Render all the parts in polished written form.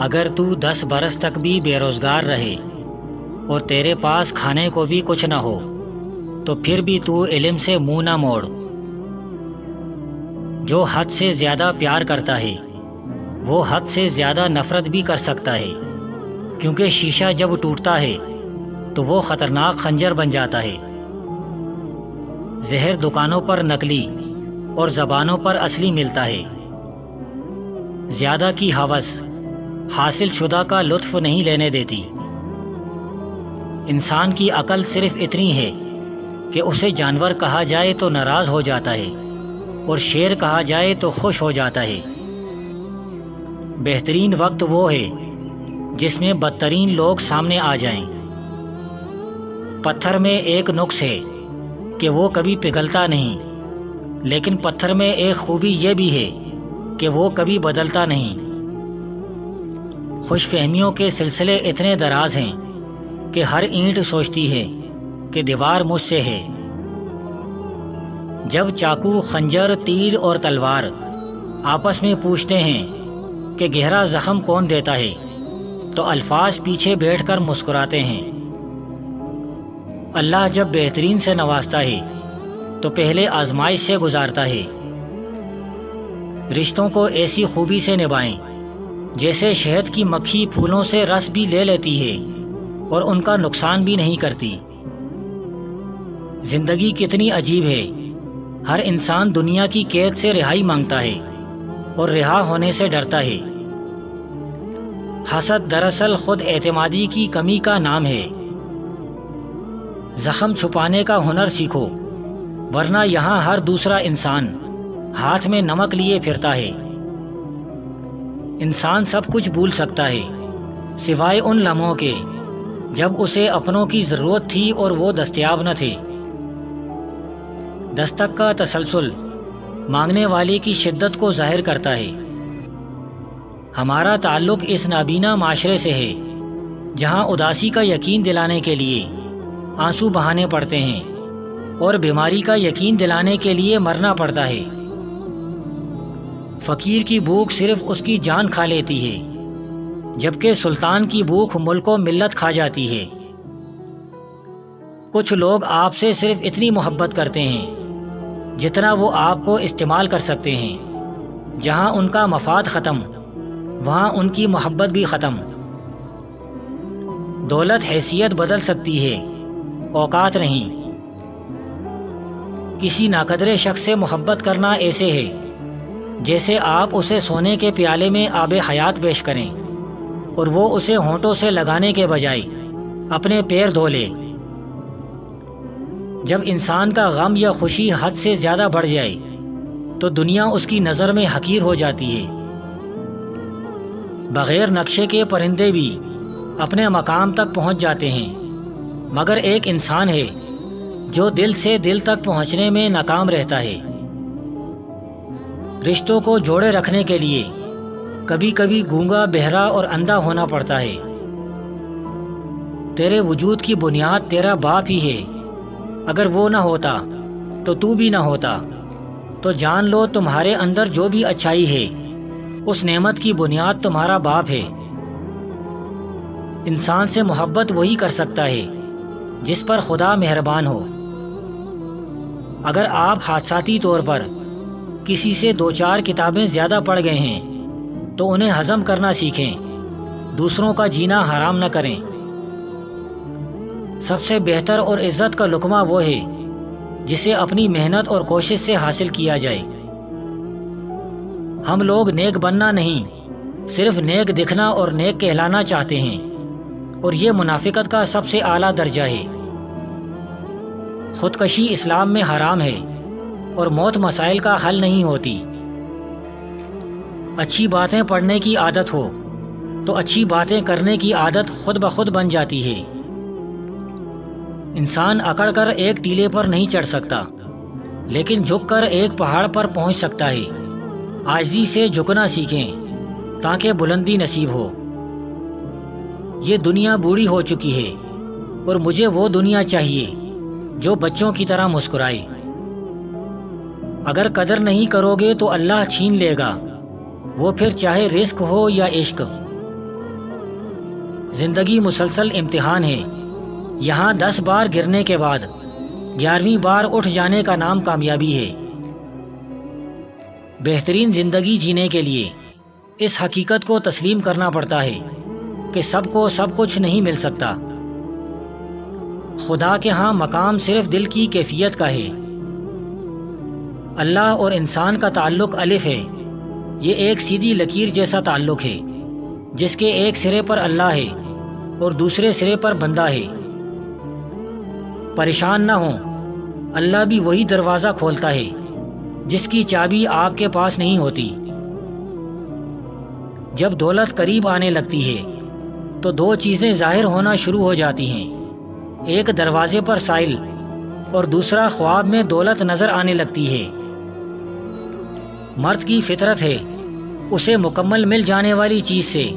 اگر تو 10 برس تک بھی بے روزگار رہے اور تیرے پاس کھانے کو بھی کچھ نہ ہو تو پھر بھی تو علم سے منہ نہ موڑ۔ جو حد سے زیادہ پیار کرتا ہے وہ حد سے زیادہ نفرت بھی کر سکتا ہے، کیونکہ شیشہ جب ٹوٹتا ہے تو وہ خطرناک خنجر بن جاتا ہے۔ زہر دکانوں پر نقلی اور زبانوں پر اصلی ملتا ہے۔ زیادہ کی ہوس حاصل شدہ کا لطف نہیں لینے دیتی۔ انسان کی عقل صرف اتنی ہے کہ اسے جانور کہا جائے تو ناراض ہو جاتا ہے اور شیر کہا جائے تو خوش ہو جاتا ہے۔ بہترین وقت وہ ہے جس میں بدترین لوگ سامنے آ جائیں۔ پتھر میں ایک نقص ہے کہ وہ کبھی پگھلتا نہیں، لیکن پتھر میں ایک خوبی یہ بھی ہے کہ وہ کبھی بدلتا نہیں۔ خوش فہمیوں کے سلسلے اتنے دراز ہیں کہ ہر اینٹ سوچتی ہے کہ دیوار مجھ سے ہے۔ جب چاقو، خنجر، تیر اور تلوار آپس میں پوچھتے ہیں کہ گہرا زخم کون دیتا ہے تو الفاظ پیچھے بیٹھ کر مسکراتے ہیں۔ اللہ جب بہترین سے نوازتا ہے تو پہلے آزمائش سے گزارتا ہے۔ رشتوں کو ایسی خوبی سے نبھائیں جیسے شہد کی مکھی پھولوں سے رس بھی لے لیتی ہے اور ان کا نقصان بھی نہیں کرتی۔ زندگی کتنی عجیب ہے، ہر انسان دنیا کی قید سے رہائی مانگتا ہے اور رہا ہونے سے ڈرتا ہے۔ حسد دراصل خود اعتمادی کی کمی کا نام ہے۔ زخم چھپانے کا ہنر سیکھو، ورنہ یہاں ہر دوسرا انسان ہاتھ میں نمک لیے پھرتا ہے۔ انسان سب کچھ بھول سکتا ہے سوائے ان لمحوں کے جب اسے اپنوں کی ضرورت تھی اور وہ دستیاب نہ تھے۔ دستک کا تسلسل مانگنے والے کی شدت کو ظاہر کرتا ہے۔ ہمارا تعلق اس نابینا معاشرے سے ہے جہاں اداسی کا یقین دلانے کے لیے آنسو بہانے پڑتے ہیں اور بیماری کا یقین دلانے کے لیے مرنا پڑتا ہے۔ فقیر کی بھوک صرف اس کی جان کھا لیتی ہے، جبکہ سلطان کی بھوک ملک و ملت کھا جاتی ہے۔ کچھ لوگ آپ سے صرف اتنی محبت کرتے ہیں جتنا وہ آپ کو استعمال کر سکتے ہیں۔ جہاں ان کا مفاد ختم، وہاں ان کی محبت بھی ختم۔ دولت حیثیت بدل سکتی ہے، اوقات نہیں۔ کسی ناقدر شخص سے محبت کرنا ایسے ہے جیسے آپ اسے سونے کے پیالے میں آب حیات پیش کریں اور وہ اسے ہونٹوں سے لگانے کے بجائے اپنے پیر دھو لے۔ جب انسان کا غم یا خوشی حد سے زیادہ بڑھ جائے تو دنیا اس کی نظر میں حقیر ہو جاتی ہے۔ بغیر نقشے کے پرندے بھی اپنے مقام تک پہنچ جاتے ہیں، مگر ایک انسان ہے جو دل سے دل تک پہنچنے میں ناکام رہتا ہے۔ رشتوں کو جوڑے رکھنے کے لیے کبھی کبھی گونگا، بہرا اور اندھا ہونا پڑتا ہے۔ تیرے وجود کی بنیاد تیرا باپ ہی ہے، اگر وہ نہ ہوتا تو تو بھی نہ ہوتا۔ تو جان لو تمہارے اندر جو بھی اچھائی ہے اس نعمت کی بنیاد تمہارا باپ ہے۔ انسان سے محبت وہی کر سکتا ہے جس پر خدا مہربان ہو۔ اگر آپ حادثاتی طور پر کسی سے 2-4 کتابیں زیادہ پڑھ گئے ہیں تو انہیں ہضم کرنا سیکھیں، دوسروں کا جینا حرام نہ کریں۔ سب سے بہتر اور عزت کا لقمہ وہ ہے جسے اپنی محنت اور کوشش سے حاصل کیا جائے۔ ہم لوگ نیک بننا نہیں، صرف نیک دکھنا اور نیک کہلانا چاہتے ہیں، اور یہ منافقت کا سب سے اعلیٰ درجہ ہے۔ خودکشی اسلام میں حرام ہے اور موت مسائل کا حل نہیں ہوتی۔ اچھی باتیں پڑھنے کی عادت ہو تو اچھی باتیں کرنے کی عادت خود بخود بن جاتی ہے۔ انسان اکڑ کر ایک ٹیلے پر نہیں چڑھ سکتا، لیکن جھک کر ایک پہاڑ پر پہنچ سکتا ہے۔ عاجزی سے جھکنا سیکھیں تاکہ بلندی نصیب ہو۔ یہ دنیا بوڑھی ہو چکی ہے اور مجھے وہ دنیا چاہیے جو بچوں کی طرح مسکرائے۔ اگر قدر نہیں کرو گے تو اللہ چھین لے گا، وہ پھر چاہے رزق ہو یا عشق۔ زندگی مسلسل امتحان ہے، یہاں 10 بار گرنے کے بعد 11ویں بار اٹھ جانے کا نام کامیابی ہے۔ بہترین زندگی جینے کے لیے اس حقیقت کو تسلیم کرنا پڑتا ہے کہ سب کو سب کچھ نہیں مل سکتا۔ خدا کے ہاں مقام صرف دل کی کیفیت کا ہے۔ اللہ اور انسان کا تعلق الف ہے، یہ ایک سیدھی لکیر جیسا تعلق ہے جس کے ایک سرے پر اللہ ہے اور دوسرے سرے پر بندہ ہے۔ پریشان نہ ہوں، اللہ بھی وہی دروازہ کھولتا ہے جس کی چابی آپ کے پاس نہیں ہوتی۔ جب دولت قریب آنے لگتی ہے تو 2 چیزیں ظاہر ہونا شروع ہو جاتی ہیں، ایک دروازے پر سائل اور دوسرا خواب میں دولت نظر آنے لگتی ہے۔ مرد کی فطرت ہے، اسے مکمل مل جانے والی چیز سے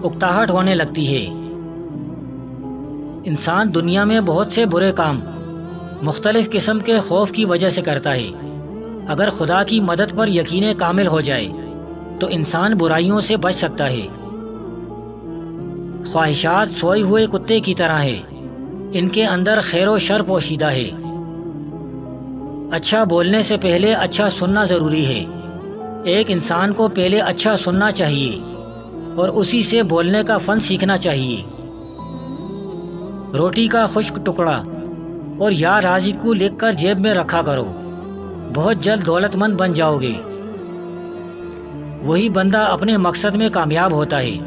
اکتاہٹ ہونے لگتی ہے۔ انسان دنیا میں بہت سے برے کام مختلف قسم کے خوف کی وجہ سے کرتا ہے۔ اگر خدا کی مدد پر یقین کامل ہو جائے تو انسان برائیوں سے بچ سکتا ہے۔ خواہشات سوئے ہوئے کتے کی طرح ہے، ان کے اندر خیر و شر پوشیدہ ہے۔ اچھا بولنے سے پہلے اچھا سننا ضروری ہے۔ ایک انسان کو پہلے اچھا سننا چاہیے اور اسی سے بولنے کا فن سیکھنا چاہیے۔ روٹی کا خشک ٹکڑا اور یا رازق کو لکھ کر جیب میں رکھا کرو، بہت جلد دولت مند بن جاؤ گے۔ وہی بندہ اپنے مقصد میں کامیاب ہوتا ہے